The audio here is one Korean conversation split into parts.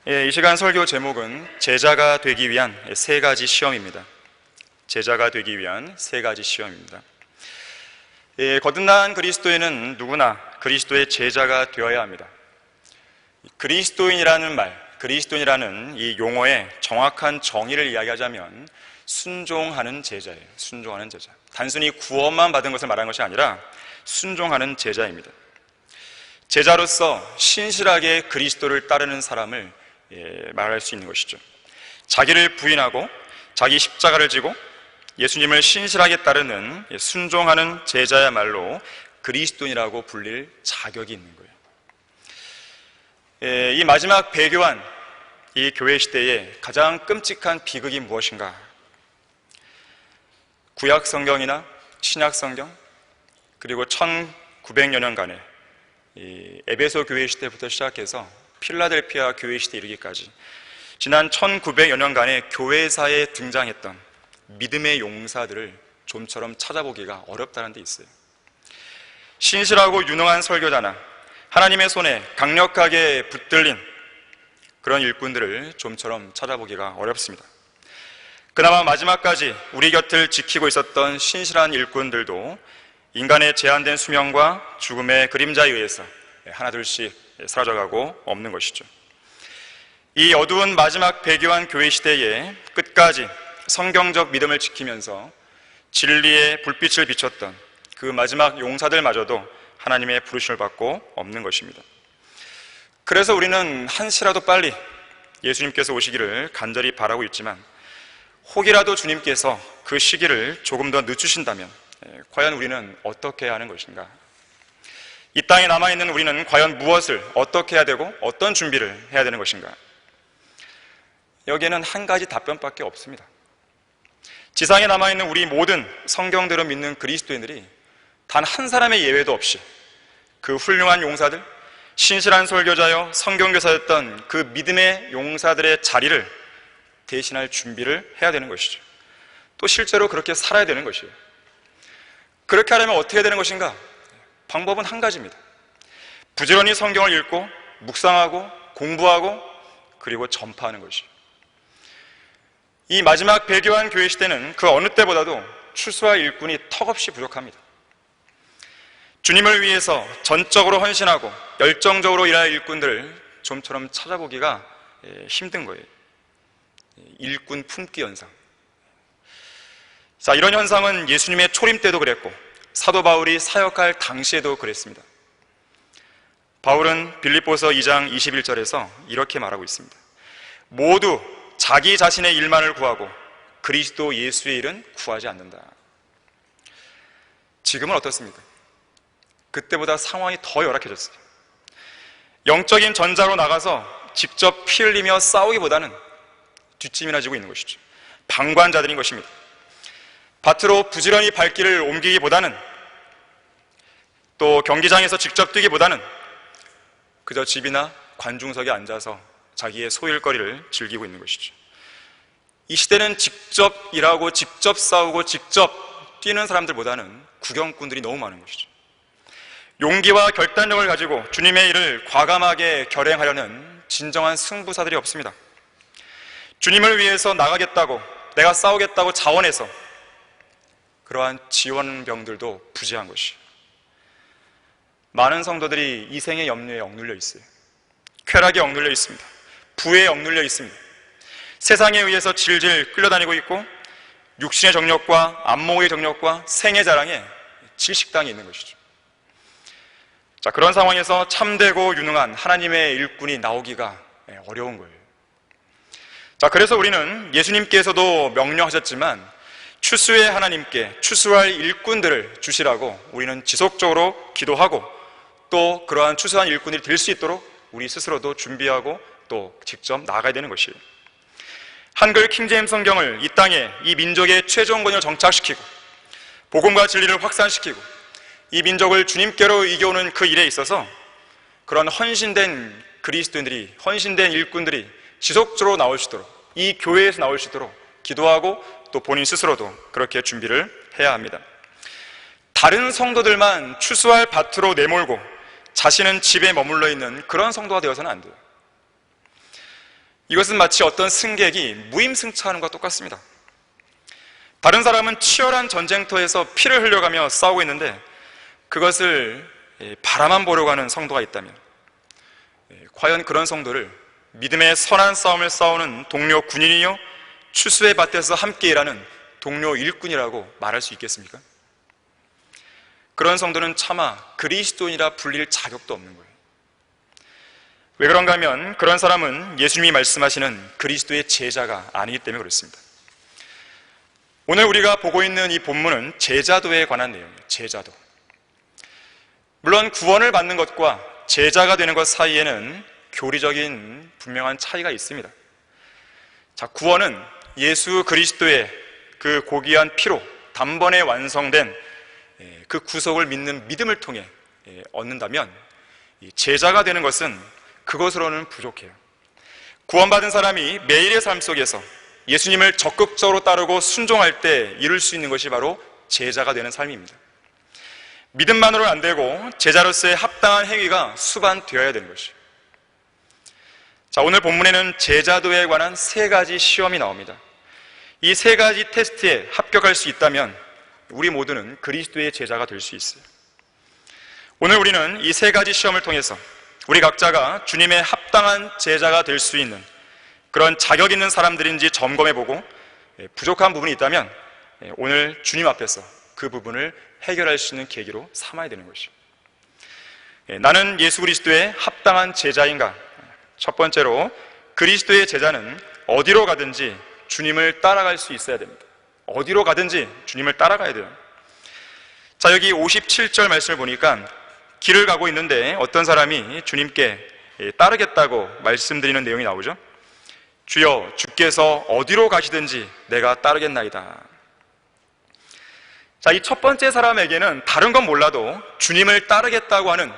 이 시간 설교 제목은 제자가 되기 위한 세 가지 시험입니다. 제자가 되기 위한 세 가지 시험입니다. 거듭난 그리스도인은 누구나 그리스도의 제자가 되어야 합니다. 그리스도인이라는 말, 그리스도인이라는 이 용어의 정확한 정의를 이야기하자면 순종하는 제자예요. 순종하는 제자. 단순히 구원만 받은 것을 말하는 것이 아니라 순종하는 제자입니다. 제자로서 신실하게 그리스도를 따르는 사람을 말할 수 있는 것이죠. 자기를 부인하고 자기 십자가를 지고 예수님을 신실하게 따르는 순종하는 제자야말로 그리스도인이라고 불릴 자격이 있는 거예요. 이 마지막 배교한 이 교회 시대에 가장 끔찍한 비극이 무엇인가? 구약 성경이나 신약 성경, 그리고 1900여 년간의 이 에베소 교회 시대부터 시작해서 필라델피아 교회 시대에 이르기까지 지난 1900여 년간의 교회사에 등장했던 믿음의 용사들을 좀처럼 찾아보기가 어렵다는 데 있어요. 신실하고 유능한 설교자나 하나님의 손에 강력하게 붙들린 그런 일꾼들을 좀처럼 찾아보기가 어렵습니다. 그나마 마지막까지 우리 곁을 지키고 있었던 신실한 일꾼들도 인간의 제한된 수명과 죽음의 그림자에 의해서 하나둘씩 사라져가고 없는 것이죠. 이 어두운 마지막 배교한 교회 시대에 끝까지 성경적 믿음을 지키면서 진리의 불빛을 비췄던 그 마지막 용사들마저도 하나님의 부르심을 받고 없는 것입니다. 그래서 우리는 한시라도 빨리 예수님께서 오시기를 간절히 바라고 있지만 혹이라도 주님께서 그 시기를 조금 더 늦추신다면 과연 우리는 어떻게 해야 하는 것인가? 이 땅에 남아있는 우리는 과연 무엇을 어떻게 해야 되고 어떤 준비를 해야 되는 것인가? 여기에는 한 가지 답변밖에 없습니다. 지상에 남아있는 우리 모든 성경대로 믿는 그리스도인들이 단 한 사람의 예외도 없이 그 훌륭한 용사들, 신실한 설교자여 성경교사였던 그 믿음의 용사들의 자리를 대신할 준비를 해야 되는 것이죠. 또 실제로 그렇게 살아야 되는 것이에요. 그렇게 하려면 어떻게 해야 되는 것인가? 방법은 한 가지입니다. 부지런히 성경을 읽고 묵상하고 공부하고 그리고 전파하는 것이에요. 이 마지막 배교한 교회 시대는 그 어느 때보다도 추수할 일꾼이 턱없이 부족합니다. 주님을 위해서 전적으로 헌신하고 열정적으로 일할 일꾼들을 좀처럼 찾아보기가 힘든 거예요. 일꾼 품귀 현상. 자, 이런 현상은 예수님의 초림 때도 그랬고 사도 바울이 사역할 당시에도 그랬습니다. 바울은 빌립보서 2장 21절에서 이렇게 말하고 있습니다. 모두 자기 자신의 일만을 구하고 그리스도 예수의 일은 구하지 않는다. 지금은 어떻습니까? 그때보다 상황이 더 열악해졌어요. 영적인 전자로 나가서 직접 피 흘리며 싸우기보다는 뒷짐이나 지고 있는 것이죠. 방관자들인 것입니다. 밭으로 부지런히 발길을 옮기기보다는 또 경기장에서 직접 뛰기보다는 그저 집이나 관중석에 앉아서 자기의 소일거리를 즐기고 있는 것이죠. 이 시대는 직접 일하고 직접 싸우고 직접 뛰는 사람들보다는 구경꾼들이 너무 많은 것이죠. 용기와 결단력을 가지고 주님의 일을 과감하게 결행하려는 진정한 승부사들이 없습니다. 주님을 위해서 나가겠다고 내가 싸우겠다고 자원해서 그러한 지원병들도 부재한 것이에요. 많은 성도들이 이생의 염려에 억눌려 있어요. 쾌락에 억눌려 있습니다. 부에 억눌려 있습니다. 세상에 의해서 질질 끌려다니고 있고 육신의 정욕과 안목의 정욕과 생의 자랑에 질식당해 있는 것이죠. 자, 그런 상황에서 참되고 유능한 하나님의 일꾼이 나오기가 어려운 거예요. 자, 그래서 우리는 예수님께서도 명령하셨지만 추수의 하나님께 추수할 일꾼들을 주시라고 우리는 지속적으로 기도하고 또 그러한 추수한 일꾼들이 될 수 있도록 우리 스스로도 준비하고 또 직접 나아가야 되는 것이에요. 한글 킹제임스 성경을 이 땅에 이 민족의 최종 권위를 정착시키고 복음과 진리를 확산시키고 이 민족을 주님께로 이겨오는 그 일에 있어서 그런 헌신된 그리스도인들이, 헌신된 일꾼들이 지속적으로 나올 수 있도록 이 교회에서 나올 수 있도록 기도하고 또 본인 스스로도 그렇게 준비를 해야 합니다. 다른 성도들만 추수할 밭으로 내몰고 자신은 집에 머물러 있는 그런 성도가 되어서는 안 돼요. 이것은 마치 어떤 승객이 무임승차하는 것과 똑같습니다. 다른 사람은 치열한 전쟁터에서 피를 흘려가며 싸우고 있는데 그것을 바라만 보려고 하는 성도가 있다면, 과연 그런 성도를 믿음의 선한 싸움을 싸우는 동료 군인이요 추수의 밭에서 함께 일하는 동료 일꾼이라고 말할 수 있겠습니까? 그런 성도는 차마 그리스도인이라 불릴 자격도 없는 거예요. 왜 그런가 하면 그런 사람은 예수님이 말씀하시는 그리스도의 제자가 아니기 때문에 그렇습니다. 오늘 우리가 보고 있는 이 본문은 제자도에 관한 내용이에요. 제자도. 물론 구원을 받는 것과 제자가 되는 것 사이에는 교리적인 분명한 차이가 있습니다. 자, 구원은 예수 그리스도의 그 고귀한 피로 단번에 완성된 그 구속을 믿는 믿음을 통해 얻는다면, 제자가 되는 것은 그것으로는 부족해요. 구원받은 사람이 매일의 삶 속에서 예수님을 적극적으로 따르고 순종할 때 이룰 수 있는 것이 바로 제자가 되는 삶입니다. 믿음만으로는 안 되고 제자로서의 합당한 행위가 수반되어야 되는 것이죠. 자, 오늘 본문에는 제자도에 관한 3가지 시험이 나옵니다. 이 3가지 테스트에 합격할 수 있다면 우리 모두는 그리스도의 제자가 될 수 있어요. 오늘 우리는 이 3가지 시험을 통해서 우리 각자가 주님의 합당한 제자가 될 수 있는 그런 자격 있는 사람들인지 점검해보고 부족한 부분이 있다면 오늘 주님 앞에서 그 부분을 해결할 수 있는 계기로 삼아야 되는 것이죠. 나는 예수 그리스도의 합당한 제자인가? 첫 번째로, 그리스도의 제자는 어디로 가든지 주님을 따라갈 수 있어야 됩니다. 어디로 가든지 주님을 따라가야 돼요. 자, 여기 57절 말씀을 보니까 길을 가고 있는데 어떤 사람이 주님께 따르겠다고 말씀드리는 내용이 나오죠. 주여, 주께서 어디로 가시든지 내가 따르겠나이다. 자, 이 첫 번째 사람에게는 다른 건 몰라도 주님을 따르겠다고 하는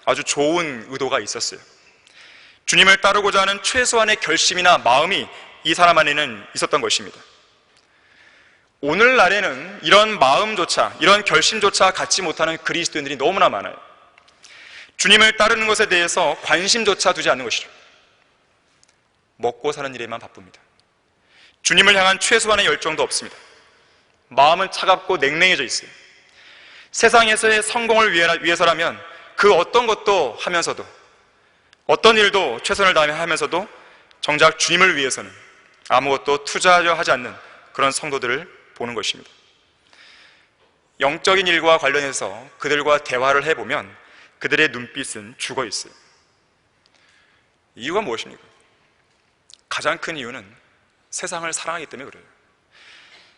아주 좋은 의도가 있었어요. 주님을 따르고자 하는 최소한의 결심이나 마음이 이 사람 안에는 있었던 것입니다. 오늘날에는 이런 마음조차, 이런 결심조차 갖지 못하는 그리스도인들이 너무나 많아요. 주님을 따르는 것에 대해서 관심조차 두지 않는 것이죠. 먹고 사는 일에만 바쁩니다. 주님을 향한 최소한의 열정도 없습니다. 마음은 차갑고 냉랭해져 있어요. 세상에서의 성공을 위해서라면 그 어떤 것도 하면서도, 어떤 일도 최선을 다하며 하면서도 정작 주님을 위해서는 아무것도 투자하려 하지 않는 그런 성도들을 보는 것입니다. 영적인 일과 관련해서 그들과 대화를 해보면 그들의 눈빛은 죽어 있어요. 이유가 무엇입니까? 가장 큰 이유는 세상을 사랑하기 때문에 그래요.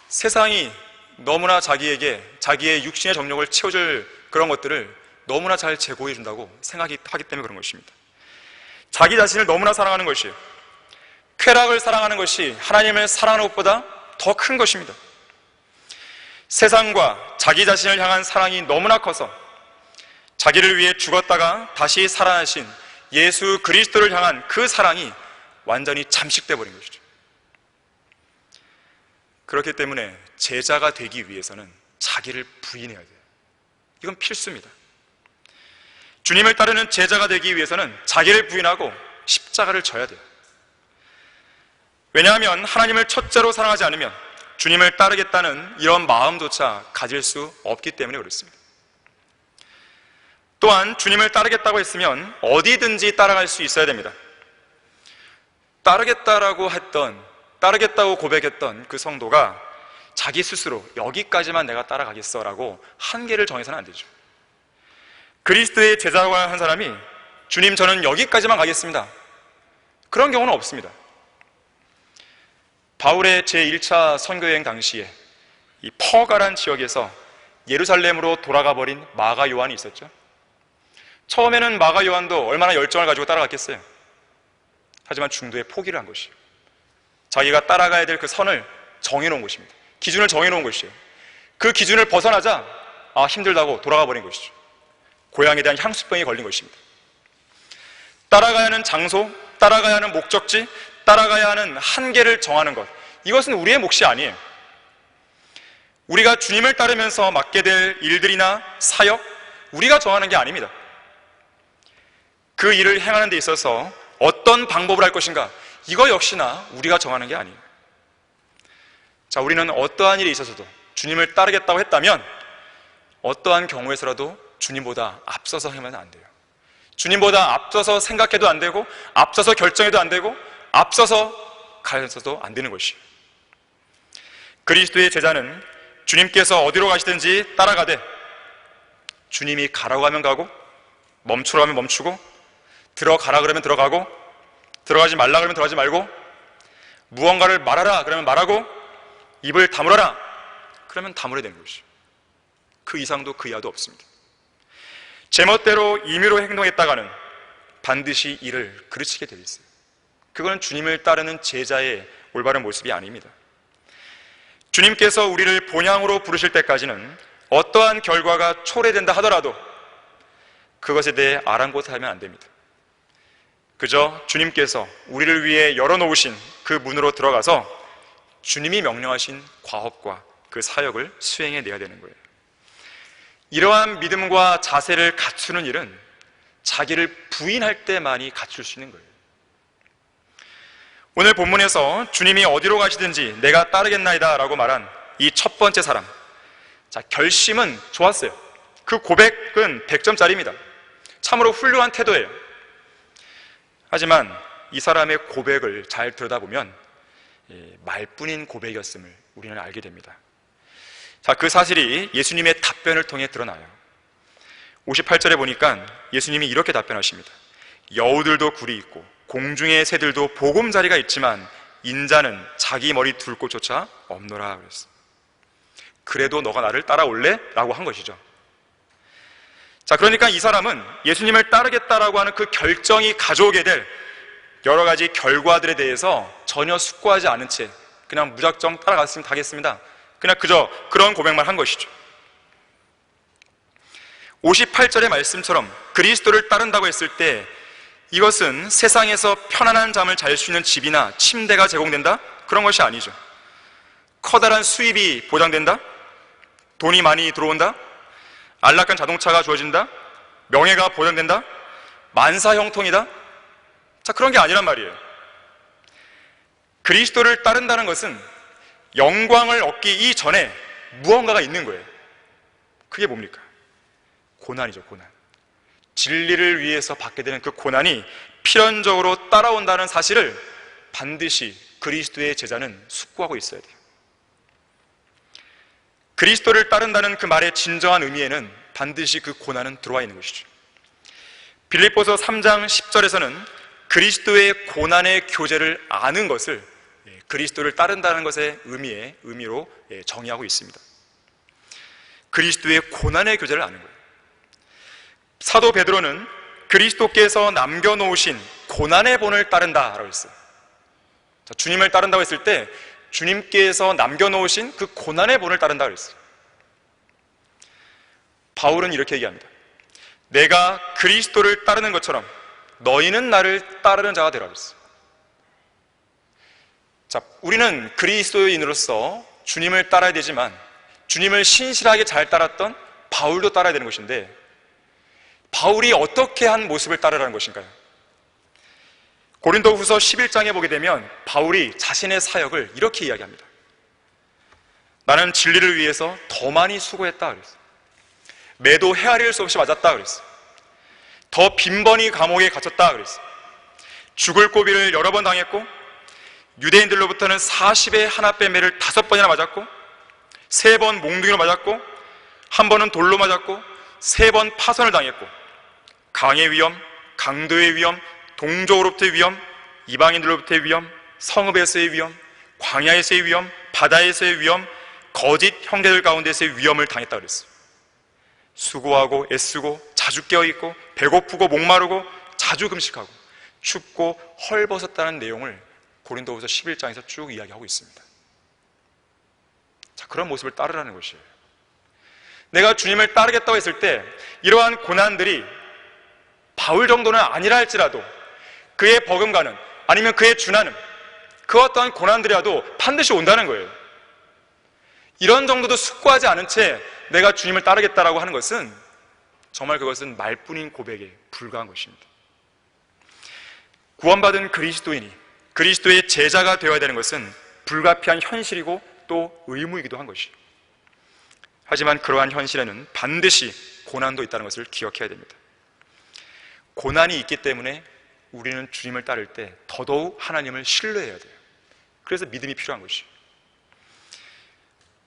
세상이 너무나 자기에게 자기의 육신의 정욕을 채워줄 그런 것들을 너무나 잘 제공해 준다고 생각하기 때문에 그런 것입니다. 자기 자신을 너무나 사랑하는 것이에요. 쾌락을 사랑하는 것이 하나님을 사랑하는 것보다 더 큰 것입니다. 세상과 자기 자신을 향한 사랑이 너무나 커서 자기를 위해 죽었다가 다시 살아나신 예수 그리스도를 향한 그 사랑이 완전히 잠식돼 버린 것이죠. 그렇기 때문에 제자가 되기 위해서는 자기를 부인해야 돼요. 이건 필수입니다. 주님을 따르는 제자가 되기 위해서는 자기를 부인하고 십자가를 져야 돼요. 왜냐하면 하나님을 첫째로 사랑하지 않으면 주님을 따르겠다는 이런 마음조차 가질 수 없기 때문에 그렇습니다. 또한 주님을 따르겠다고 했으면 어디든지 따라갈 수 있어야 됩니다. 따르겠다고 고백했던 그 성도가 자기 스스로 여기까지만 내가 따라가겠어 라고 한계를 정해서는 안 되죠. 그리스도의 제자라고 한 사람이 주님, 저는 여기까지만 가겠습니다, 그런 경우는 없습니다. 바울의 제1차 선교여행 당시에 이 퍼가란 지역에서 예루살렘으로 돌아가 버린 마가 요한이 있었죠. 처음에는 마가 요한도 얼마나 열정을 가지고 따라갔겠어요. 하지만 중도에 포기를 한 것이에요. 자기가 따라가야 될 그 선을 정해놓은 것입니다. 기준을 정해놓은 것이에요. 그 기준을 벗어나자 힘들다고 돌아가 버린 것이죠. 고향에 대한 향수병이 걸린 것입니다. 따라가야 하는 장소, 따라가야 하는 목적지, 따라가야 하는 한계를 정하는 것, 이것은 우리의 몫이 아니에요. 우리가 주님을 따르면서 맡게 될 일들이나 사역, 우리가 정하는 게 아닙니다. 그 일을 행하는 데 있어서 어떤 방법을 할 것인가, 이거 역시나 우리가 정하는 게 아니에요. 자, 우리는 어떠한 일이 있어서도 주님을 따르겠다고 했다면 어떠한 경우에서라도 주님보다 앞서서 하면 안 돼요. 주님보다 앞서서 생각해도 안 되고, 앞서서 결정해도 안 되고, 앞서서 가서도 안 되는 것이에요. 그리스도의 제자는 주님께서 어디로 가시든지 따라가되, 주님이 가라고 하면 가고, 멈추라고 하면 멈추고, 들어가라 그러면 들어가고, 들어가지 말라 그러면 들어가지 말고, 무언가를 말하라 그러면 말하고, 입을 다물어라 그러면 다물어야 되는 것이죠. 그 이상도 그 이하도 없습니다. 제멋대로 임의로 행동했다가는 반드시 이를 그르치게 되어 있어요. 그건 주님을 따르는 제자의 올바른 모습이 아닙니다. 주님께서 우리를 본향으로 부르실 때까지는 어떠한 결과가 초래된다 하더라도 그것에 대해 아랑곳하면 안 됩니다. 그저 주님께서 우리를 위해 열어놓으신 그 문으로 들어가서 주님이 명령하신 과업과 그 사역을 수행해내야 되는 거예요. 이러한 믿음과 자세를 갖추는 일은 자기를 부인할 때만이 갖출 수 있는 거예요. 오늘 본문에서 주님이 어디로 가시든지 내가 따르겠나이다 라고 말한 이 첫 번째 사람, 자, 결심은 좋았어요. 그 고백은 100점짜리입니다. 참으로 훌륭한 태도예요. 하지만 이 사람의 고백을 잘 들여다보면 말뿐인 고백이었음을 우리는 알게 됩니다. 자, 그 사실이 예수님의 답변을 통해 드러나요. 58절에 보니까 예수님이 이렇게 답변하십니다. 여우들도 굴이 있고 공중의 새들도 보금자리가 있지만 인자는 자기 머리 둘 곳조차 없노라 그랬어. 그래도 너가 나를 따라올래? 라고 한 것이죠. 자, 그러니까 이 사람은 예수님을 따르겠다라고 하는 그 결정이 가져오게 될 여러 가지 결과들에 대해서 전혀 숙고하지 않은 채 그냥 무작정 따라갔으면 가겠습니다. 그냥 그저 그런 고백만 한 것이죠. 58절의 말씀처럼 그리스도를 따른다고 했을 때 이것은 세상에서 편안한 잠을 잘 수 있는 집이나 침대가 제공된다? 그런 것이 아니죠. 커다란 수입이 보장된다? 돈이 많이 들어온다? 안락한 자동차가 주어진다? 명예가 보장된다? 만사형통이다? 자, 그런 게 아니란 말이에요. 그리스도를 따른다는 것은 영광을 얻기 이전에 무언가가 있는 거예요. 그게 뭡니까? 고난이죠, 고난. 진리를 위해서 받게 되는 그 고난이 필연적으로 따라온다는 사실을 반드시 그리스도의 제자는 숙고하고 있어야 돼요. 그리스도를 따른다는 그 말의 진정한 의미에는 반드시 그 고난은 들어와 있는 것이죠. 빌립보서 3장 10절에서는 그리스도의 고난의 교제를 아는 것을 그리스도를 따른다는 것의 의미로 정의하고 있습니다. 그리스도의 고난의 교제를 아는 거예요. 사도 베드로는 그리스도께서 남겨놓으신 고난의 본을 따른다라고 했어요. 자, 주님을 따른다고 했을 때 주님께서 남겨놓으신 그 고난의 본을 따른다고 했어요. 바울은 이렇게 얘기합니다. 내가 그리스도를 따르는 것처럼 너희는 나를 따르는 자가 되라 그랬어요. 자, 우리는 그리스도인으로서 주님을 따라야 되지만 주님을 신실하게 잘 따랐던 바울도 따라야 되는 것인데 바울이 어떻게 한 모습을 따르라는 것인가요? 고린도후서 11장에 보게 되면 바울이 자신의 사역을 이렇게 이야기합니다. 나는 진리를 위해서 더 많이 수고했다 그랬어요. 매도 헤아릴 수 없이 맞았다 그랬어요. 더 빈번히 감옥에 갇혔다 그랬어요. 죽을 고비를 여러 번 당했고 유대인들로부터는 40의 하나빼 매를 5번이나 맞았고 3번 몽둥이로 맞았고 1번은 돌로 맞았고 3번 파선을 당했고 강의 위험, 강도의 위험, 동족으로부터의 위험, 이방인들로부터의 위험, 성읍에서의 위험, 광야에서의 위험, 바다에서의 위험, 거짓 형제들 가운데서의 위험을 당했다 그랬어요. 수고하고 애쓰고 자주 깨어있고 배고프고 목마르고 자주 금식하고 춥고 헐벗었다는 내용을 고린도후서 11장에서 쭉 이야기하고 있습니다. 자, 그런 모습을 따르라는 것이에요. 내가 주님을 따르겠다고 했을 때 이러한 고난들이 바울 정도는 아니라 할지라도 그의 버금가는 아니면 그의 준하는 그 어떠한 고난들이라도 반드시 온다는 거예요. 이런 정도도 숙고하지 않은 채 내가 주님을 따르겠다라고 하는 것은 정말 그것은 말뿐인 고백에 불과한 것입니다. 구원받은 그리스도인이 그리스도의 제자가 되어야 되는 것은 불가피한 현실이고 또 의무이기도 한 것이죠. 하지만 그러한 현실에는 반드시 고난도 있다는 것을 기억해야 됩니다. 고난이 있기 때문에 우리는 주님을 따를 때 더더욱 하나님을 신뢰해야 돼요. 그래서 믿음이 필요한 것이죠.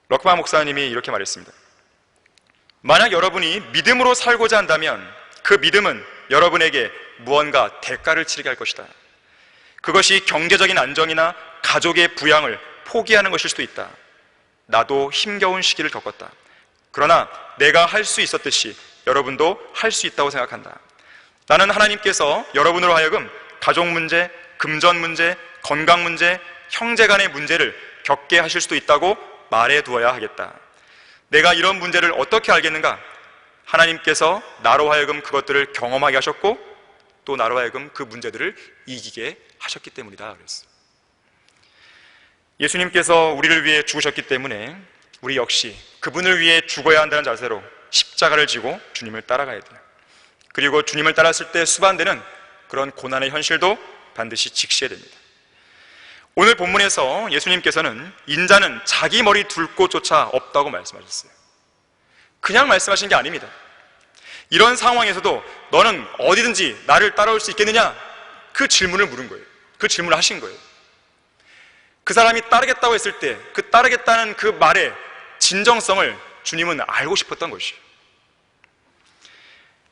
럭마 목사님이 이렇게 말했습니다. 만약 여러분이 믿음으로 살고자 한다면 그 믿음은 여러분에게 무언가 대가를 치르게 할 것이다. 그것이 경제적인 안정이나 가족의 부양을 포기하는 것일 수도 있다. 나도 힘겨운 시기를 겪었다. 그러나 내가 할 수 있었듯이 여러분도 할 수 있다고 생각한다. 나는 하나님께서 여러분으로 하여금 가족 문제, 금전 문제, 건강 문제, 형제 간의 문제를 겪게 하실 수도 있다고 말해두어야 하겠다. 내가 이런 문제를 어떻게 알겠는가? 하나님께서 나로 하여금 그것들을 경험하게 하셨고 또 나로 하여금 그 문제들을 이기게 하셨기 때문이다 그랬어요. 예수님께서 우리를 위해 죽으셨기 때문에 우리 역시 그분을 위해 죽어야 한다는 자세로 십자가를 지고 주님을 따라가야 돼요. 그리고 주님을 따랐을 때 수반되는 그런 고난의 현실도 반드시 직시해야 됩니다. 오늘 본문에서 예수님께서는 인자는 자기 머리 둘 곳조차 없다고 말씀하셨어요. 그냥 말씀하신 게 아닙니다. 이런 상황에서도 너는 어디든지 나를 따라올 수 있겠느냐? 그 질문을 물은 거예요. 그 질문을 하신 거예요. 그 사람이 따르겠다고 했을 때 그 따르겠다는 그 말의 진정성을 주님은 알고 싶었던 것이에요.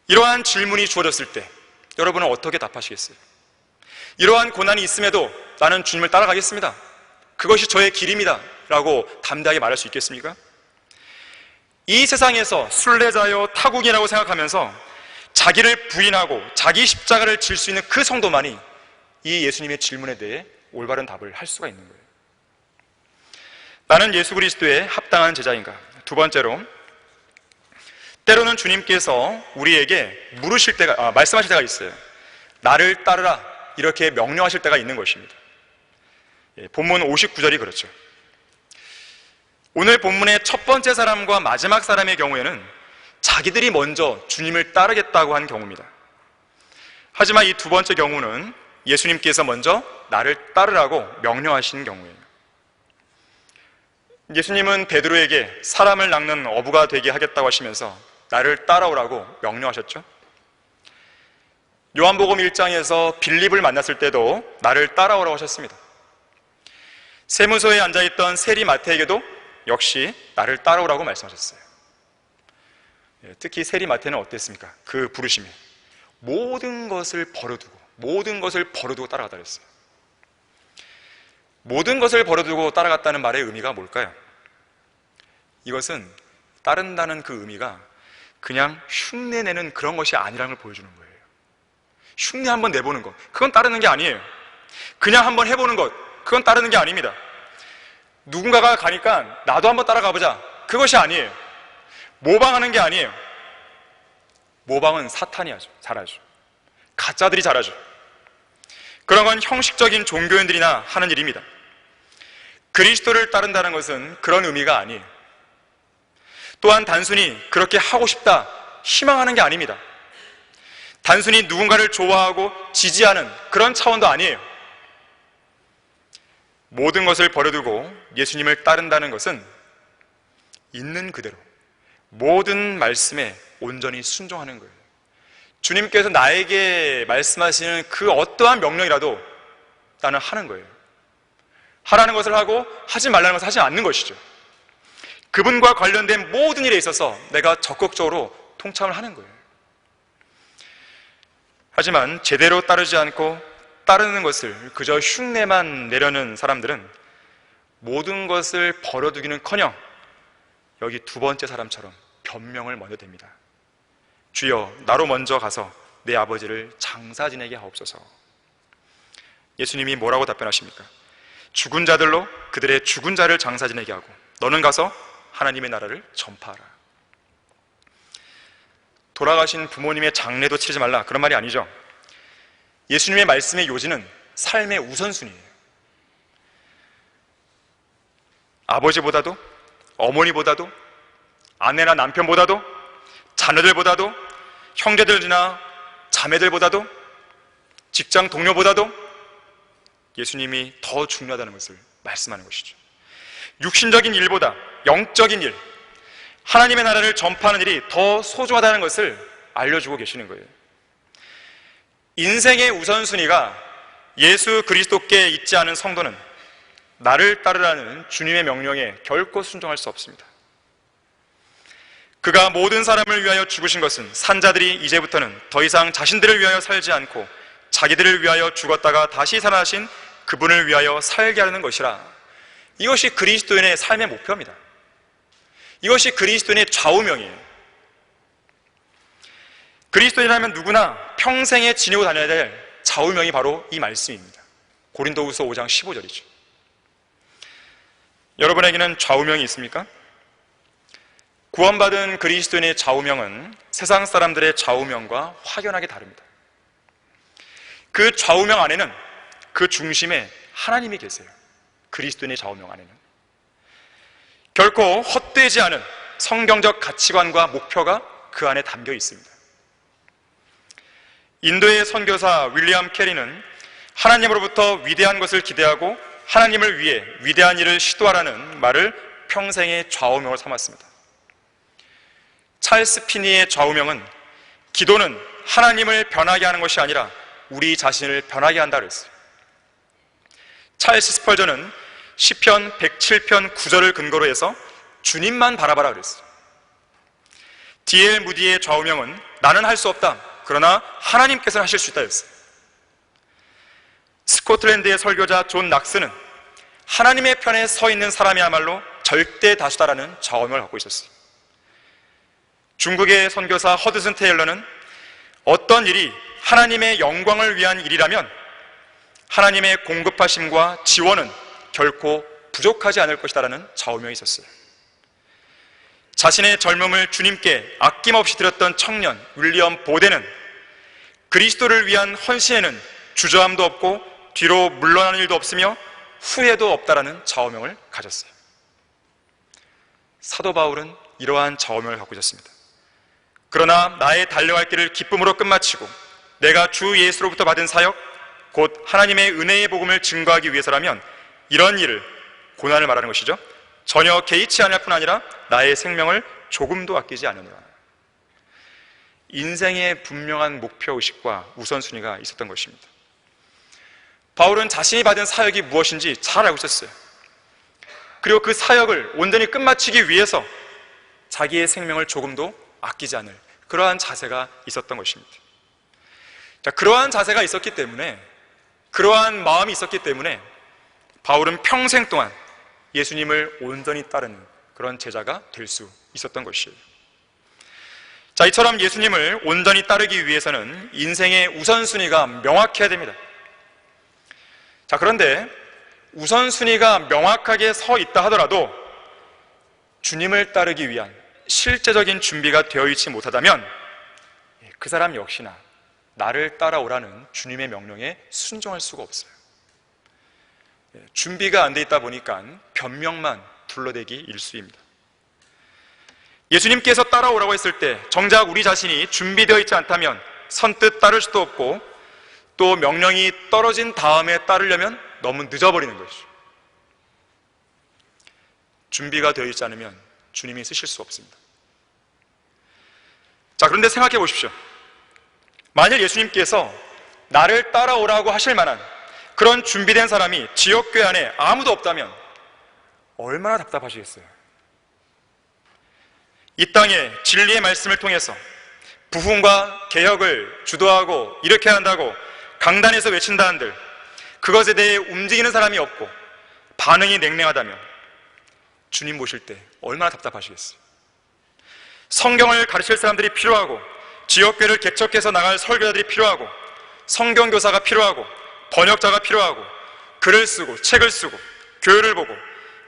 이러한 질문이 주어졌을 때 여러분은 어떻게 답하시겠어요? 이러한 고난이 있음에도 나는 주님을 따라가겠습니다. 그것이 저의 길입니다. 라고 담대하게 말할 수 있겠습니까? 이 세상에서 순례자요 타국이라고 생각하면서 자기를 부인하고 자기 십자가를 질 수 있는 그 성도만이 이 예수님의 질문에 대해 올바른 답을 할 수가 있는 거예요. 나는 예수 그리스도의 합당한 제자인가? 두 번째로, 때로는 주님께서 우리에게 말씀하실 때가 있어요. 나를 따르라 이렇게 명령하실 때가 있는 것입니다. 본문 59절이 그렇죠. 오늘 본문의 첫 번째 사람과 마지막 사람의 경우에는 자기들이 먼저 주님을 따르겠다고 한 경우입니다. 하지만 이 두 번째 경우는 예수님께서 먼저 나를 따르라고 명령하신 경우예요. 예수님은 베드로에게 사람을 낚는 어부가 되게 하겠다고 하시면서 나를 따라오라고 명령하셨죠. 요한복음 1장에서 빌립을 만났을 때도 나를 따라오라고 하셨습니다. 세무소에 앉아있던 세리 마태에게도 역시 나를 따라오라고 말씀하셨어요. 특히 세리 마태는 어땠습니까? 그 부르심에 모든 것을 버려두고 따라가다 그랬어요. 모든 것을 버려두고 따라갔다는 말의 의미가 뭘까요? 이것은 따른다는 그 의미가 그냥 흉내내는 그런 것이 아니라는 걸 보여주는 거예요. 흉내 한번 내보는 것, 그건 따르는 게 아니에요. 그냥 한번 해보는 것, 그건 따르는 게 아닙니다. 누군가가 가니까 나도 한번 따라가 보자, 그것이 아니에요. 모방하는 게 아니에요. 모방은 사탄이 잘하죠. 가짜들이 잘하죠. 그런 건 형식적인 종교인들이나 하는 일입니다. 그리스도를 따른다는 것은 그런 의미가 아니에요. 또한 단순히 그렇게 하고 싶다, 희망하는 게 아닙니다. 단순히 누군가를 좋아하고 지지하는 그런 차원도 아니에요. 모든 것을 버려두고 예수님을 따른다는 것은 있는 그대로 모든 말씀에 온전히 순종하는 거예요. 주님께서 나에게 말씀하시는 그 어떠한 명령이라도 나는 하는 거예요. 하라는 것을 하고 하지 말라는 것을 하지 않는 것이죠. 그분과 관련된 모든 일에 있어서 내가 적극적으로 통참을 하는 거예요. 하지만 제대로 따르지 않고 따르는 것을 그저 흉내만 내려는 사람들은 모든 것을 버려두기는커녕 여기 두 번째 사람처럼 변명을 먼저 댑니다. 주여, 나로 먼저 가서 내 아버지를 장사 지내게 하옵소서. 예수님이 뭐라고 답변하십니까? 죽은 자들로 그들의 죽은 자를 장사 지내게 하고 너는 가서 하나님의 나라를 전파하라. 돌아가신 부모님의 장례도 치르지 말라, 그런 말이 아니죠. 예수님의 말씀의 요지는 삶의 우선순위예요. 아버지보다도, 어머니보다도, 아내나 남편보다도, 자녀들보다도, 형제들이나 자매들보다도, 직장 동료보다도 예수님이 더 중요하다는 것을 말씀하는 것이죠. 육신적인 일보다 영적인 일, 하나님의 나라를 전파하는 일이 더 소중하다는 것을 알려주고 계시는 거예요. 인생의 우선순위가 예수 그리스도께 있지 않은 성도는 나를 따르라는 주님의 명령에 결코 순종할 수 없습니다. 그가 모든 사람을 위하여 죽으신 것은 산자들이 이제부터는 더 이상 자신들을 위하여 살지 않고 자기들을 위하여 죽었다가 다시 살아나신 그분을 위하여 살게 하려는 것이라. 이것이 그리스도인의 삶의 목표입니다. 이것이 그리스도인의 좌우명이에요. 그리스도인이라면 누구나 평생에 지니고 다녀야 될 좌우명이 바로 이 말씀입니다. 고린도후서 5장 15절이죠. 여러분에게는 좌우명이 있습니까? 구원받은 그리스도인의 좌우명은 세상 사람들의 좌우명과 확연하게 다릅니다. 그 좌우명 안에는, 그 중심에 하나님이 계세요. 그리스도인의 좌우명 안에는 결코 헛되지 않은 성경적 가치관과 목표가 그 안에 담겨 있습니다. 인도의 선교사 윌리엄 캐리는 하나님으로부터 위대한 것을 기대하고 하나님을 위해 위대한 일을 시도하라는 말을 평생의 좌우명을 삼았습니다. 찰스 피니의 좌우명은 기도는 하나님을 변하게 하는 것이 아니라 우리 자신을 변하게 한다 그랬어요. 찰스 스펄전은 시편 107편 9절을 근거로 해서 주님만 바라봐라 그랬어요. D.L. 무디의 좌우명은 나는 할 수 없다, 그러나 하나님께서는 하실 수 있다 그랬어요. 스코틀랜드의 설교자 존 낙스는 하나님의 편에 서 있는 사람이야말로 절대 다수다라는 좌우명을 갖고 있었어요. 중국의 선교사 허드슨 테일러는 어떤 일이 하나님의 영광을 위한 일이라면 하나님의 공급하심과 지원은 결코 부족하지 않을 것이다라는 좌우명이 있었어요. 자신의 젊음을 주님께 아낌없이 드렸던 청년 윌리엄 보데는 그리스도를 위한 헌신에는 주저함도 없고 뒤로 물러나는 일도 없으며 후회도 없다라는 좌우명을 가졌어요. 사도 바울은 이러한 좌우명을 갖고 있었습니다. 그러나 나의 달려갈 길을 기쁨으로 끝마치고 내가 주 예수로부터 받은 사역, 곧 하나님의 은혜의 복음을 증거하기 위해서라면 이런 일을, 고난을 말하는 것이죠, 전혀 개의치 않을 뿐 아니라 나의 생명을 조금도 아끼지 않으리라. 인생의 분명한 목표의식과 우선순위가 있었던 것입니다. 바울은 자신이 받은 사역이 무엇인지 잘 알고 있었어요. 그리고 그 사역을 온전히 끝마치기 위해서 자기의 생명을 조금도 아끼지 않을 그러한 자세가 있었던 것입니다. 자, 그러한 자세가 있었기 때문에, 그러한 마음이 있었기 때문에 바울은 평생 동안 예수님을 온전히 따르는 그런 제자가 될 수 있었던 것이에요. 자, 이처럼 예수님을 온전히 따르기 위해서는 인생의 우선순위가 명확해야 됩니다. 자, 그런데 우선순위가 명확하게 서 있다 하더라도 주님을 따르기 위한 실제적인 준비가 되어 있지 못하다면 그 사람 역시나 나를 따라오라는 주님의 명령에 순종할 수가 없어요. 준비가 안 돼 있다 보니까 변명만 둘러대기 일수입니다. 예수님께서 따라오라고 했을 때 정작 우리 자신이 준비되어 있지 않다면 선뜻 따를 수도 없고, 또 명령이 떨어진 다음에 따르려면 너무 늦어버리는 것이죠. 준비가 되어 있지 않으면 주님이 쓰실 수 없습니다. 자, 그런데 생각해 보십시오. 만일 예수님께서 나를 따라오라고 하실 만한 그런 준비된 사람이 지역교회 안에 아무도 없다면 얼마나 답답하시겠어요? 이 땅에 진리의 말씀을 통해서 부흥과 개혁을 주도하고 일으켜야 한다고 강단에서 외친다 한들 그것에 대해 움직이는 사람이 없고 반응이 냉랭하다면 주님 모실 때 얼마나 답답하시겠어요? 성경을 가르칠 사람들이 필요하고 지역교회를 개척해서 나갈 설교자들이 필요하고 성경교사가 필요하고 번역자가 필요하고 글을 쓰고 책을 쓰고 교회를 보고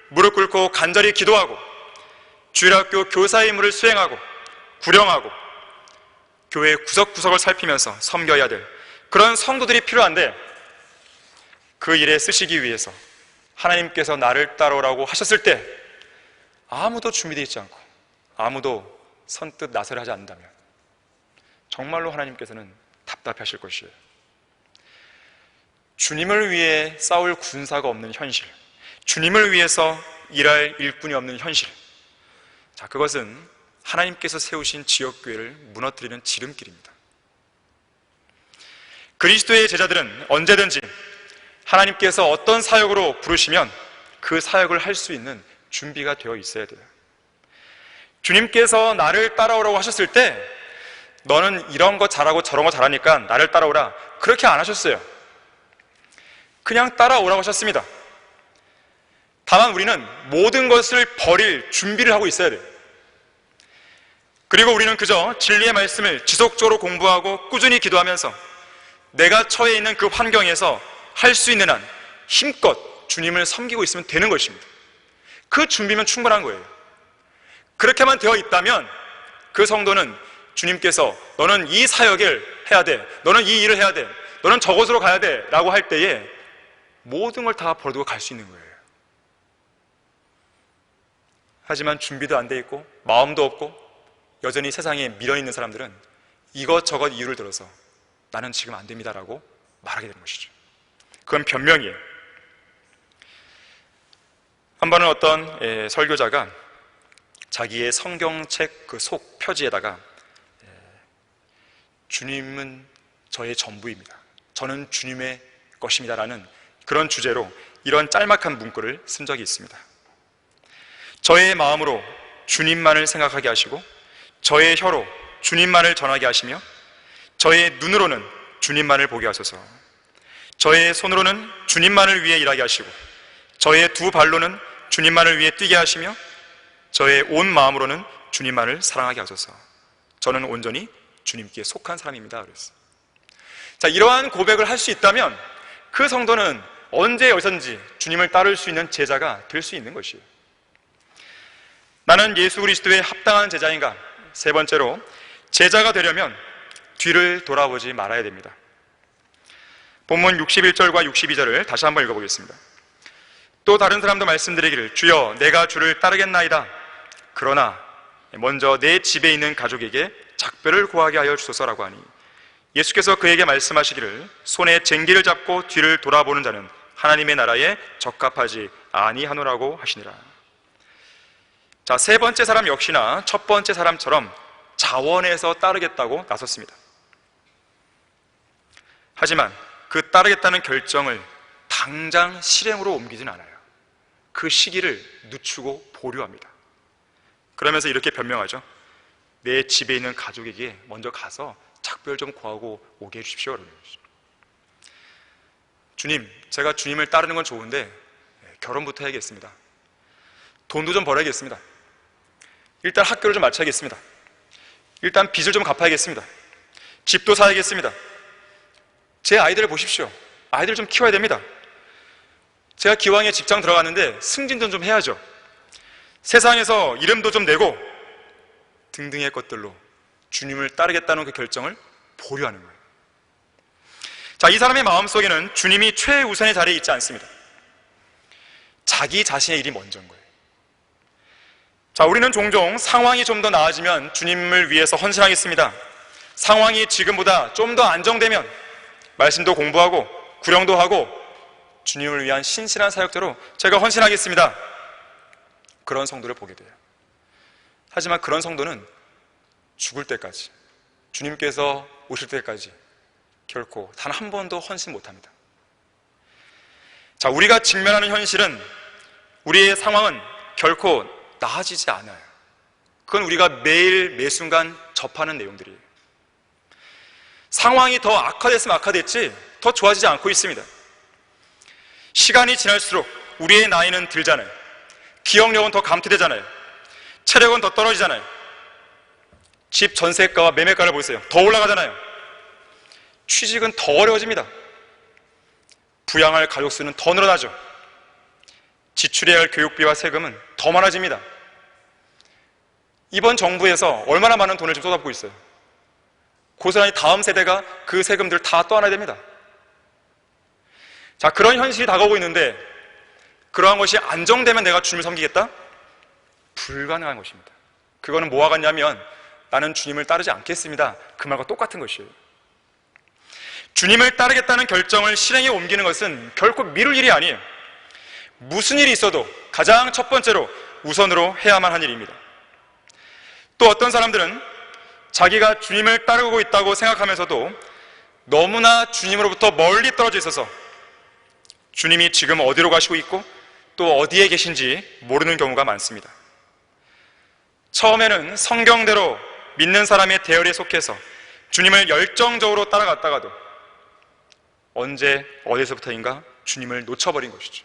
무릎 꿇고 간절히 기도하고 주일학교 교사의 임무를 수행하고 구령하고 교회 구석구석을 살피면서 섬겨야 될 그런 성도들이 필요한데, 그 일에 쓰시기 위해서 하나님께서 나를 따라오라고 하셨을 때 아무도 준비되어 있지 않고 아무도 선뜻 나서려 하지 않는다면 정말로 하나님께서는 답답하실 것이에요. 주님을 위해 싸울 군사가 없는 현실, 주님을 위해서 일할 일꾼이 없는 현실. 자, 그것은 하나님께서 세우신 지역교회를 무너뜨리는 지름길입니다. 그리스도의 제자들은 언제든지 하나님께서 어떤 사역으로 부르시면 그 사역을 할 수 있는 준비가 되어 있어야 돼요. 주님께서 나를 따라오라고 하셨을 때 너는 이런 거 잘하고 저런 거 잘하니까 나를 따라오라, 그렇게 안 하셨어요. 그냥 따라오라고 하셨습니다. 다만 우리는 모든 것을 버릴 준비를 하고 있어야 돼요. 그리고 우리는 그저 진리의 말씀을 지속적으로 공부하고 꾸준히 기도하면서 내가 처해 있는 그 환경에서 할 수 있는 한 힘껏 주님을 섬기고 있으면 되는 것입니다. 그 준비면 충분한 거예요. 그렇게만 되어 있다면 그 성도는 주님께서 너는 이 사역을 해야 돼, 너는 이 일을 해야 돼, 너는 저곳으로 가야 돼 라고 할 때에 모든 걸 다 버려두고 갈 수 있는 거예요. 하지만 준비도 안 돼 있고 마음도 없고 여전히 세상에 밀어있는 사람들은 이것저것 이유를 들어서 나는 지금 안 됩니다라고 말하게 되는 것이죠. 그건 변명이에요. 한 번은 어떤 설교자가 자기의 성경책 그 속 표지에다가 주님은 저의 전부입니다, 저는 주님의 것입니다 라는 그런 주제로 이런 짤막한 문구를 쓴 적이 있습니다. 저의 마음으로 주님만을 생각하게 하시고 저의 혀로 주님만을 전하게 하시며 저의 눈으로는 주님만을 보게 하소서. 저의 손으로는 주님만을 위해 일하게 하시고 저의 두 발로는 주님만을 위해 뛰게 하시며 저의 온 마음으로는 주님만을 사랑하게 하소서. 저는 온전히 주님께 속한 사람입니다 그랬어요. 자, 이러한 고백을 할 수 있다면 그 성도는 언제 어디서든지 주님을 따를 수 있는 제자가 될 수 있는 것이에요. 나는 예수 그리스도의 합당한 제자인가? 세 번째로, 제자가 되려면 뒤를 돌아보지 말아야 됩니다. 본문 61절과 62절을 다시 한번 읽어보겠습니다. 또 다른 사람도 말씀드리기를 주여 내가 주를 따르겠나이다. 그러나 먼저 내 집에 있는 가족에게 작별을 고하게 하여 주소서라고 하니 예수께서 그에게 말씀하시기를 손에 쟁기를 잡고 뒤를 돌아보는 자는 하나님의 나라에 적합하지 아니하노라고 하시니라. 자, 세 번째 사람 역시나 첫 번째 사람처럼 자원해서 따르겠다고 나섰습니다. 하지만 그 따르겠다는 결정을 당장 실행으로 옮기진 않아요. 그 시기를 늦추고 보류합니다. 그러면서 이렇게 변명하죠. 내 집에 있는 가족에게 먼저 가서 작별 좀 구하고 오게 해주십시오. 주님, 제가 주님을 따르는 건 좋은데 결혼부터 해야겠습니다. 돈도 좀 벌어야겠습니다. 일단 학교를 좀 마쳐야겠습니다. 일단 빚을 좀 갚아야겠습니다. 집도 사야겠습니다. 제 아이들을 보십시오. 아이들 좀 키워야 됩니다. 제가 기왕에 직장 들어갔는데 승진도 좀 해야죠. 세상에서 이름도 좀 내고 등등의 것들로 주님을 따르겠다는 그 결정을 보류하는 거예요. 자, 이 사람의 마음속에는 주님이 최우선의 자리에 있지 않습니다. 자기 자신의 일이 먼저인 거예요. 자, 우리는 종종 상황이 좀 더 나아지면 주님을 위해서 헌신하겠습니다. 상황이 지금보다 좀 더 안정되면 말씀도 공부하고 구령도 하고 주님을 위한 신실한 사역자로 제가 헌신하겠습니다. 그런 성도를 보게 돼요. 하지만 그런 성도는 죽을 때까지, 주님께서 오실 때까지 결코 단 한 번도 헌신 못합니다. 자, 우리가 직면하는 현실은, 우리의 상황은 결코 나아지지 않아요. 그건 우리가 매일 매순간 접하는 내용들이에요. 상황이 더 악화됐으면 악화됐지 더 좋아지지 않고 있습니다. 시간이 지날수록 우리의 나이는 들잖아요. 기억력은 더 감퇴되잖아요. 체력은 더 떨어지잖아요. 집 전세가와 매매가를 보세요. 더 올라가잖아요. 취직은 더 어려워집니다. 부양할 가족 수는 더 늘어나죠. 지출해야 할 교육비와 세금은 더 많아집니다. 이번 정부에서 얼마나 많은 돈을 지금 쏟아붓고 있어요. 고스란히 다음 세대가 그 세금들을 다 떠안아야 됩니다. 자, 그런 현실이 다가오고 있는데 그러한 것이 안정되면 내가 주님을 섬기겠다? 불가능한 것입니다. 그거는 뭐와 같냐면 나는 주님을 따르지 않겠습니다. 그 말과 똑같은 것이에요. 주님을 따르겠다는 결정을 실행에 옮기는 것은 결코 미룰 일이 아니에요. 무슨 일이 있어도 가장 첫 번째로 우선으로 해야만 한 일입니다. 또 어떤 사람들은 자기가 주님을 따르고 있다고 생각하면서도 너무나 주님으로부터 멀리 떨어져 있어서 주님이 지금 어디로 가시고 있고 또 어디에 계신지 모르는 경우가 많습니다. 처음에는 성경대로 믿는 사람의 대열에 속해서 주님을 열정적으로 따라갔다가도 언제 어디서부터인가 주님을 놓쳐버린 것이죠.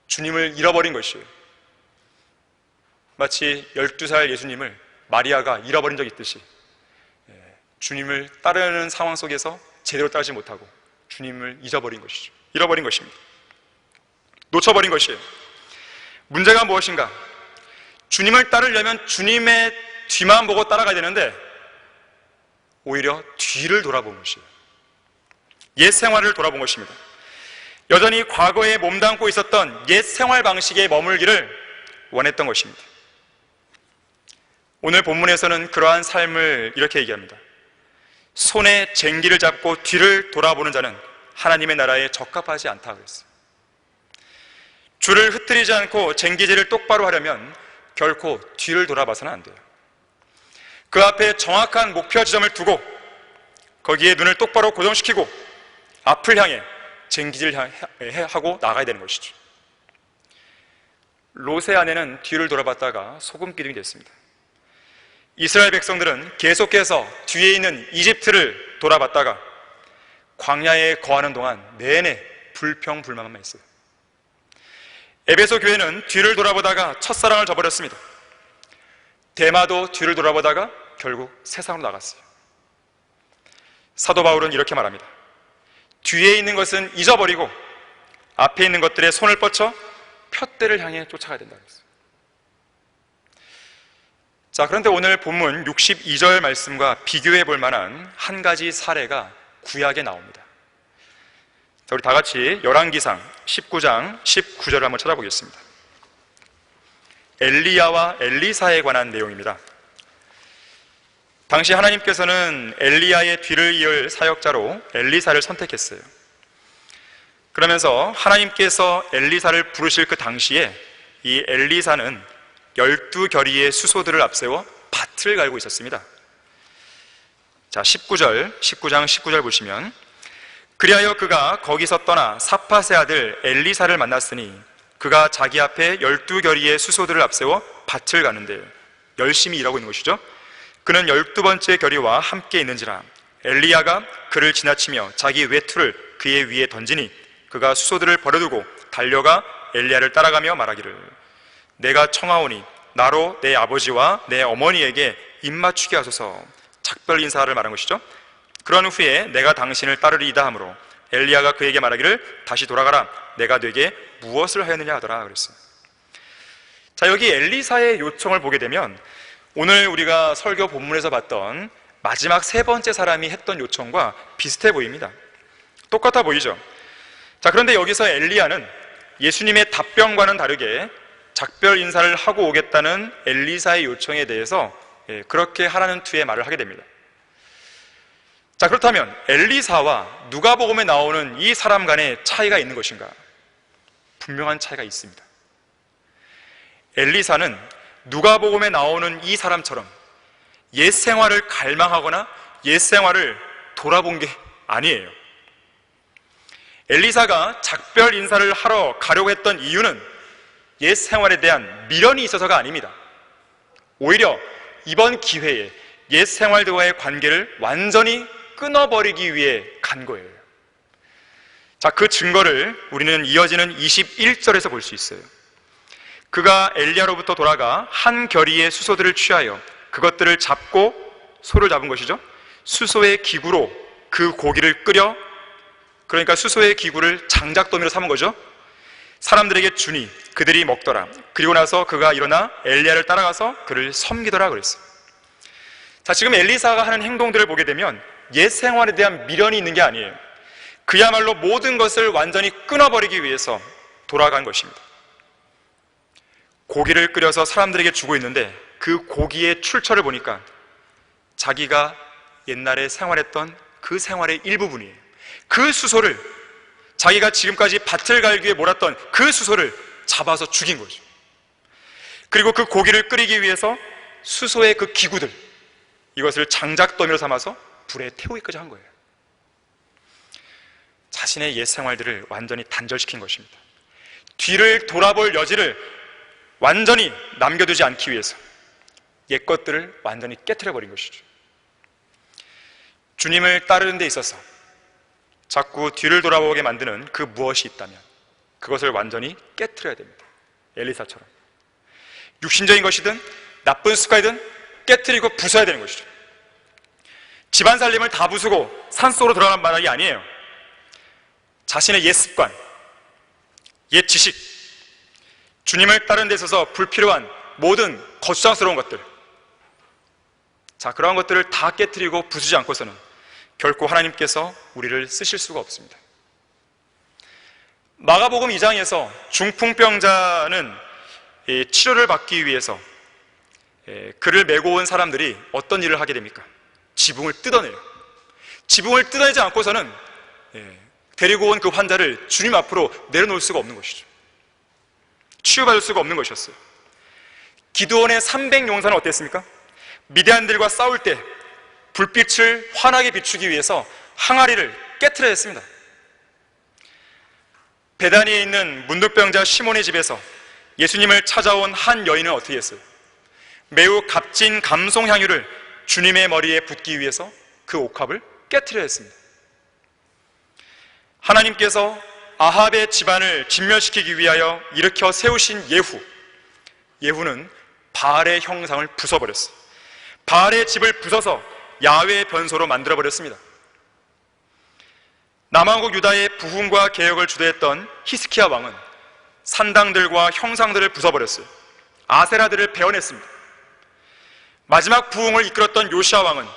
주님을 잃어버린 것이에요. 마치 12살 예수님을 마리아가 잃어버린 적이 있듯이 주님을 따르는 상황 속에서 제대로 따르지 못하고 주님을 잊어버린 것이죠. 잃어버린 것입니다. 놓쳐버린 것이에요. 문제가 무엇인가? 주님을 따르려면 주님의 뒤만 보고 따라가야 되는데 오히려 뒤를 돌아본 것이에요. 옛 생활을 돌아본 것입니다. 여전히 과거에 몸담고 있었던 옛 생활 방식에 머물기를 원했던 것입니다. 오늘 본문에서는 그러한 삶을 이렇게 얘기합니다. 손에 쟁기를 잡고 뒤를 돌아보는 자는 하나님의 나라에 적합하지 않다 그랬어요. 줄을 흐트리지 않고 쟁기질을 똑바로 하려면 결코 뒤를 돌아봐서는 안 돼요. 그 앞에 정확한 목표 지점을 두고 거기에 눈을 똑바로 고정시키고 앞을 향해 쟁기질 하고 나가야 되는 것이죠. 롯의 아내는 뒤를 돌아봤다가 소금 기둥이 됐습니다. 이스라엘 백성들은 계속해서 뒤에 있는 이집트를 돌아봤다가 광야에 거하는 동안 내내 불평불만만 했어요. 에베소 교회는 뒤를 돌아보다가 첫사랑을 저버렸습니다. 데마도 뒤를 돌아보다가 결국 세상으로 나갔어요. 사도 바울은 이렇게 말합니다. 뒤에 있는 것은 잊어버리고 앞에 있는 것들에 손을 뻗쳐 푯대를 향해 쫓아가야 된다고 했어요. 자, 그런데 오늘 본문 62절 말씀과 비교해 볼 만한 한 가지 사례가 구약에 나옵니다. 자, 우리 다 같이 열왕기상 19장 19절을 한번 찾아보겠습니다. 엘리야와 엘리사에 관한 내용입니다. 당시 하나님께서는 엘리야의 뒤를 이을 사역자로 엘리사를 선택했어요. 그러면서 하나님께서 엘리사를 부르실 그 당시에 이 엘리사는 12결의의 수소들을 앞세워 밭을 갈고 있었습니다. 자, 19장 19절 보시면 그리하여 그가 거기서 떠나 사팟의 아들 엘리사를 만났으니 그가 자기 앞에 12결의의 수소들을 앞세워 밭을 가는데 열심히 일하고 있는 것이죠. 그는 12번째 결의와 함께 있는지라 엘리야가 그를 지나치며 자기 외투를 그의 위에 던지니 그가 수소들을 버려두고 달려가 엘리야를 따라가며 말하기를 내가 청하오니 나로 내 아버지와 내 어머니에게 입맞추게 하소서. 작별 인사를 말한 것이죠. 그런 후에 내가 당신을 따르리이다 하므로 엘리야가 그에게 말하기를 다시 돌아가라. 내가 네게 무엇을 하였느냐 하더라 그랬어요. 자, 여기 엘리사의 요청을 보게 되면 오늘 우리가 설교 본문에서 봤던 마지막 세 번째 사람이 했던 요청과 비슷해 보입니다. 똑같아 보이죠? 자, 그런데 여기서 엘리야는 예수님의 답변과는 다르게 작별 인사를 하고 오겠다는 엘리사의 요청에 대해서 그렇게 하라는 투의 말을 하게 됩니다. 자, 그렇다면 엘리사와 누가복음에 나오는 이 사람 간의 차이가 있는 것인가? 분명한 차이가 있습니다. 엘리사는 누가복음에 나오는 이 사람처럼 옛 생활을 갈망하거나 옛 생활을 돌아본 게 아니에요. 엘리사가 작별 인사를 하러 가려고 했던 이유는 옛 생활에 대한 미련이 있어서가 아닙니다. 오히려 이번 기회에 옛 생활들과의 관계를 완전히 끊어버리기 위해 간 거예요. 자, 그 증거를 우리는 이어지는 21절에서 볼 수 있어요. 그가 엘리야로부터 돌아가 한 결의의 수소들을 취하여 그것들을 잡고, 소를 잡은 것이죠. 수소의 기구로 그 고기를 끓여, 그러니까 수소의 기구를 장작더미로 삼은 거죠. 사람들에게 주니 그들이 먹더라. 그리고 나서 그가 일어나 엘리야를 따라가서 그를 섬기더라 그랬어요. 자, 지금 엘리사가 하는 행동들을 보게 되면 옛 생활에 대한 미련이 있는 게 아니에요. 그야말로 모든 것을 완전히 끊어버리기 위해서 돌아간 것입니다. 고기를 끓여서 사람들에게 주고 있는데 그 고기의 출처를 보니까 자기가 옛날에 생활했던 그 생활의 일부분이에요. 그 수소를, 자기가 지금까지 밭을 갈기 위해 몰았던 그 수소를 잡아서 죽인 거죠. 그리고 그 고기를 끓이기 위해서 수소의 그 기구들, 이것을 장작더미로 삼아서 불에 태우기까지 한 거예요. 자신의 옛 생활들을 완전히 단절시킨 것입니다. 뒤를 돌아볼 여지를 완전히 남겨두지 않기 위해서 옛 것들을 완전히 깨트려버린 것이죠. 주님을 따르는 데 있어서 자꾸 뒤를 돌아보게 만드는 그 무엇이 있다면 그것을 완전히 깨트려야 됩니다. 엘리사처럼 육신적인 것이든 나쁜 습관이든 깨트리고 부숴야 되는 것이죠. 집안 살림을 다 부수고 산속으로 들어가는 말이 아니에요. 자신의 옛 습관, 옛 지식, 주님을 따르는 데 있어서 불필요한 모든 거추장스러운 것들, 자, 그러한 것들을 다 깨트리고 부수지 않고서는 결코 하나님께서 우리를 쓰실 수가 없습니다. 마가복음 2장에서 중풍병자는 치료를 받기 위해서 그를 메고 온 사람들이 어떤 일을 하게 됩니까? 지붕을 뜯어내요. 지붕을 뜯어내지 않고서는 데리고 온 그 환자를 주님 앞으로 내려놓을 수가 없는 것이죠. 치유받을 수가 없는 것이었어요. 기드온의 300용사는 어땠습니까? 미디안들과 싸울 때 불빛을 환하게 비추기 위해서 항아리를 깨트려야 했습니다. 베다니에 있는 문둥병자 시몬의 집에서 예수님을 찾아온 한 여인은 어떻게 했어요? 매우 값진 감송향유를 주님의 머리에 붓기 위해서 그 옥합을 깨트려야 했습니다. 하나님께서 아합의 집안을 진멸시키기 위하여 일으켜 세우신 예후는 바알의 형상을 부숴버렸어요. 바알의 집을 부숴서 야훼의 변소로 만들어버렸습니다. 남왕국 유다의 부흥과 개혁을 주도했던 히스키야 왕은 산당들과 형상들을 부숴버렸어요. 아세라들을 베어냈습니다. 마지막 부흥을 이끌었던 요시야 왕은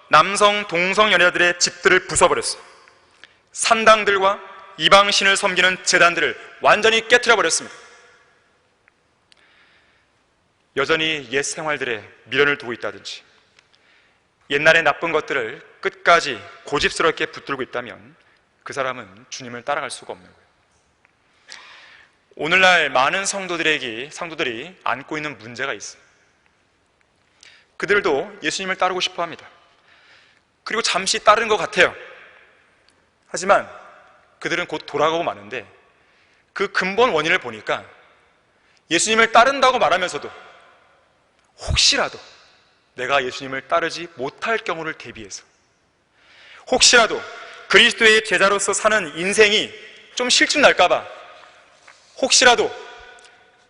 남성 동성 연애자들의 집들을 부숴버렸어요. 산당들과 이방신을 섬기는 제단들을 완전히 깨트려버렸습니다. 여전히 옛 생활들에 미련을 두고 있다든지 옛날의 나쁜 것들을 끝까지 고집스럽게 붙들고 있다면 그 사람은 주님을 따라갈 수가 없는 거예요. 오늘날 많은 성도들이 안고 있는 문제가 있어요. 그들도 예수님을 따르고 싶어 합니다. 그리고 잠시 따르는 것 같아요. 하지만 그들은 곧 돌아가고 마는데 그 근본 원인을 보니까 예수님을 따른다고 말하면서도 혹시라도 내가 예수님을 따르지 못할 경우를 대비해서, 혹시라도 그리스도의 제자로서 사는 인생이 좀 실증날까봐, 혹시라도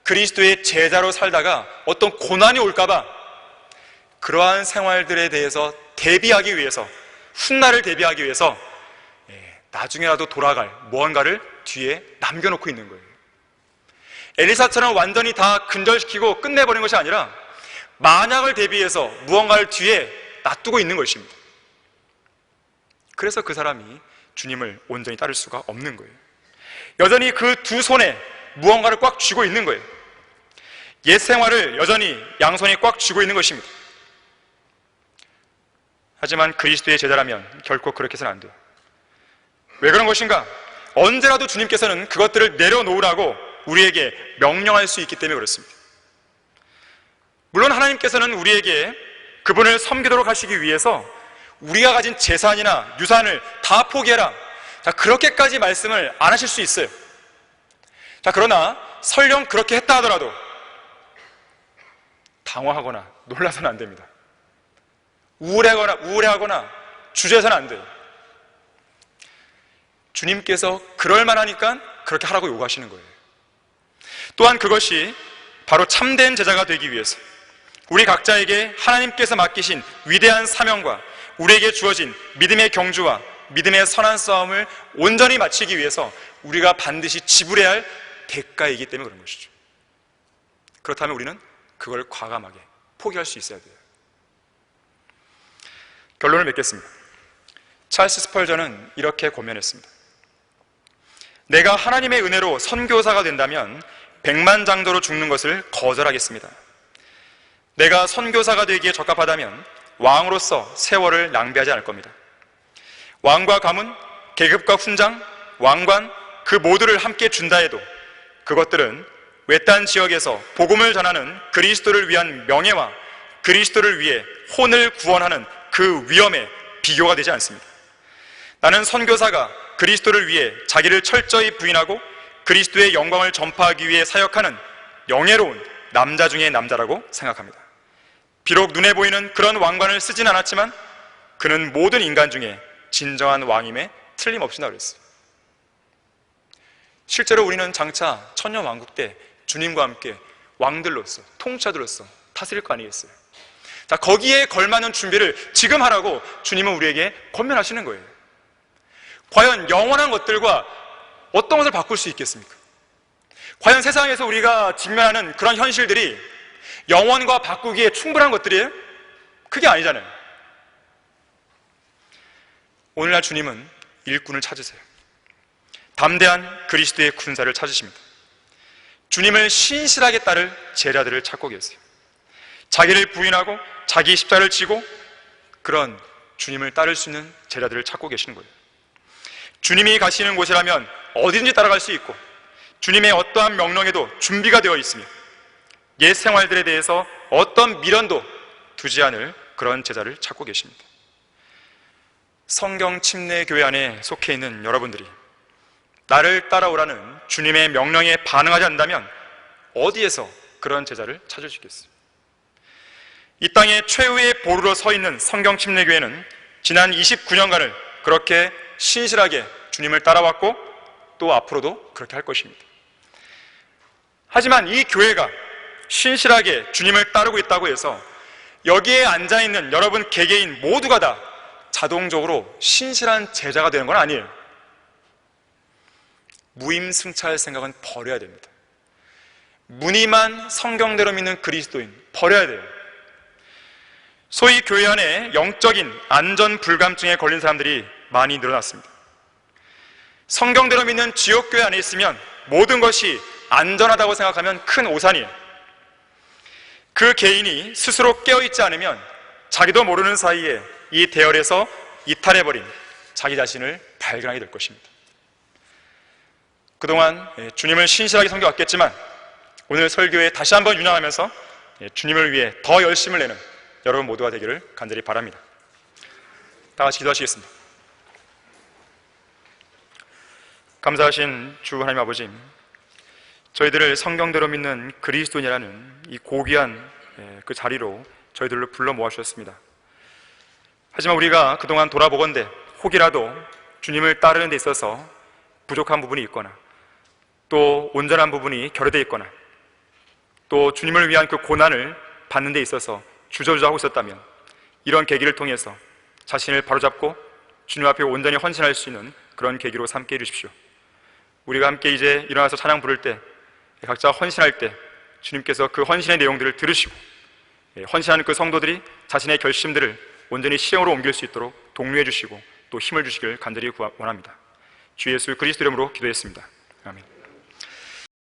그리스도의 제자로 살다가 어떤 고난이 올까봐 그러한 생활들에 대해서 대비하기 위해서, 훗날을 대비하기 위해서 나중에라도 돌아갈 무언가를 뒤에 남겨놓고 있는 거예요. 엘리사처럼 완전히 다 근절시키고 끝내버린 것이 아니라 만약을 대비해서 무언가를 뒤에 놔두고 있는 것입니다. 그래서 그 사람이 주님을 온전히 따를 수가 없는 거예요. 여전히 그 두 손에 무언가를 꽉 쥐고 있는 거예요. 옛 생활을 여전히 양손에 꽉 쥐고 있는 것입니다. 하지만 그리스도의 제자라면 결코 그렇게 해서는 안 돼요. 왜 그런 것인가? 언제라도 주님께서는 그것들을 내려놓으라고 우리에게 명령할 수 있기 때문에 그렇습니다. 물론 하나님께서는 우리에게 그분을 섬기도록 하시기 위해서 우리가 가진 재산이나 유산을 다 포기해라, 자, 그렇게까지 말씀을 안 하실 수 있어요. 자, 그러나 설령 그렇게 했다 하더라도 당황하거나 놀라서는 안 됩니다. 우울해하거나 주저해서는 안 돼요. 주님께서 그럴 만하니까 그렇게 하라고 요구하시는 거예요. 또한 그것이 바로 참된 제자가 되기 위해서 우리 각자에게 하나님께서 맡기신 위대한 사명과 우리에게 주어진 믿음의 경주와 믿음의 선한 싸움을 온전히 마치기 위해서 우리가 반드시 지불해야 할 대가이기 때문에 그런 것이죠. 그렇다면 우리는 그걸 과감하게 포기할 수 있어야 돼요. 결론을 맺겠습니다. 찰스 스펄전은 이렇게 고면했습니다. 내가 하나님의 은혜로 선교사가 된다면 100만 장도로 죽는 것을 거절하겠습니다. 내가 선교사가 되기에 적합하다면 왕으로서 세월을 낭비하지 않을 겁니다. 왕과 감은 계급과 훈장, 왕관 그 모두를 함께 준다 해도 그것들은 외딴 지역에서 복음을 전하는 그리스도를 위한 명예와 그리스도를 위해 혼을 구원하는 그 위험에 비교가 되지 않습니다. 나는 선교사가 그리스도를 위해 자기를 철저히 부인하고 그리스도의 영광을 전파하기 위해 사역하는 영예로운 남자 중의 남자라고 생각합니다. 비록 눈에 보이는 그런 왕관을 쓰진 않았지만 그는 모든 인간 중에 진정한 왕임에 틀림없이 나그랬어요. 실제로 우리는 장차 천년왕국 때 주님과 함께 왕들로서 통치자들로서 다스릴 거 아니겠어요? 자, 거기에 걸맞는 준비를 지금 하라고 주님은 우리에게 권면하시는 거예요. 과연 영원한 것들과 어떤 것을 바꿀 수 있겠습니까? 과연 세상에서 우리가 직면하는 그런 현실들이 영원과 바꾸기에 충분한 것들이에요? 그게 아니잖아요. 오늘날 주님은 일꾼을 찾으세요. 담대한 그리스도의 군사를 찾으십니다. 주님을 신실하게 따를 제자들을 찾고 계세요. 자기를 부인하고 자기 십자가를 지고 그런 주님을 따를 수 있는 제자들을 찾고 계시는 거예요. 주님이 가시는 곳이라면 어디든지 따라갈 수 있고 주님의 어떠한 명령에도 준비가 되어 있으며 옛 생활들에 대해서 어떤 미련도 두지 않을 그런 제자를 찾고 계십니다. 성경 침례 교회 안에 속해 있는 여러분들이 나를 따라오라는 주님의 명령에 반응하지 않는다면 어디에서 그런 제자를 찾을 수 있겠어요? 이 땅의 최후의 보루로 서 있는 성경 침례 교회는 지난 29년간을 그렇게 신실하게 주님을 따라왔고 또 앞으로도 그렇게 할 것입니다. 하지만 이 교회가 신실하게 주님을 따르고 있다고 해서 여기에 앉아있는 여러분 개개인 모두가 다 자동적으로 신실한 제자가 되는 건 아니에요. 무임승차할 생각은 버려야 됩니다. 무늬만 성경대로 믿는 그리스도인 버려야 돼요. 소위 교회 안에 영적인 안전 불감증에 걸린 사람들이 많이 늘어났습니다. 성경대로 믿는 지옥교회 안에 있으면 모든 것이 안전하다고 생각하면 큰 오산이에요. 그 개인이 스스로 깨어있지 않으면 자기도 모르는 사이에 이 대열에서 이탈해버린 자기 자신을 발견하게 될 것입니다. 그동안 주님을 신실하게 섬겨왔겠지만 오늘 설교에 다시 한번 윤양하면서 주님을 위해 더 열심을 내는 여러분 모두가 되기를 간절히 바랍니다. 다 같이 기도하시겠습니다. 감사하신 주 하나님 아버지, 저희들을 성경대로 믿는 그리스도인이라는 이 고귀한 그 자리로 저희들을 불러 모아주셨습니다. 하지만 우리가 그동안 돌아보건대 혹이라도 주님을 따르는 데 있어서 부족한 부분이 있거나 또 온전한 부분이 결여되어 있거나 또 주님을 위한 그 고난을 받는 데 있어서 주저주저하고 있었다면 이런 계기를 통해서 자신을 바로잡고 주님 앞에 온전히 헌신할 수 있는 그런 계기로 삼게 해주십시오. 우리가 함께 이제 일어나서 찬양 부를 때 각자 헌신할 때 주님께서 그 헌신의 내용들을 들으시고 헌신하는 그 성도들이 자신의 결심들을 온전히 실행으로 옮길 수 있도록 독려해 주시고 또 힘을 주시길 간절히 원합니다. 주 예수 그리스도 이름으로 기도했습니다. 아멘.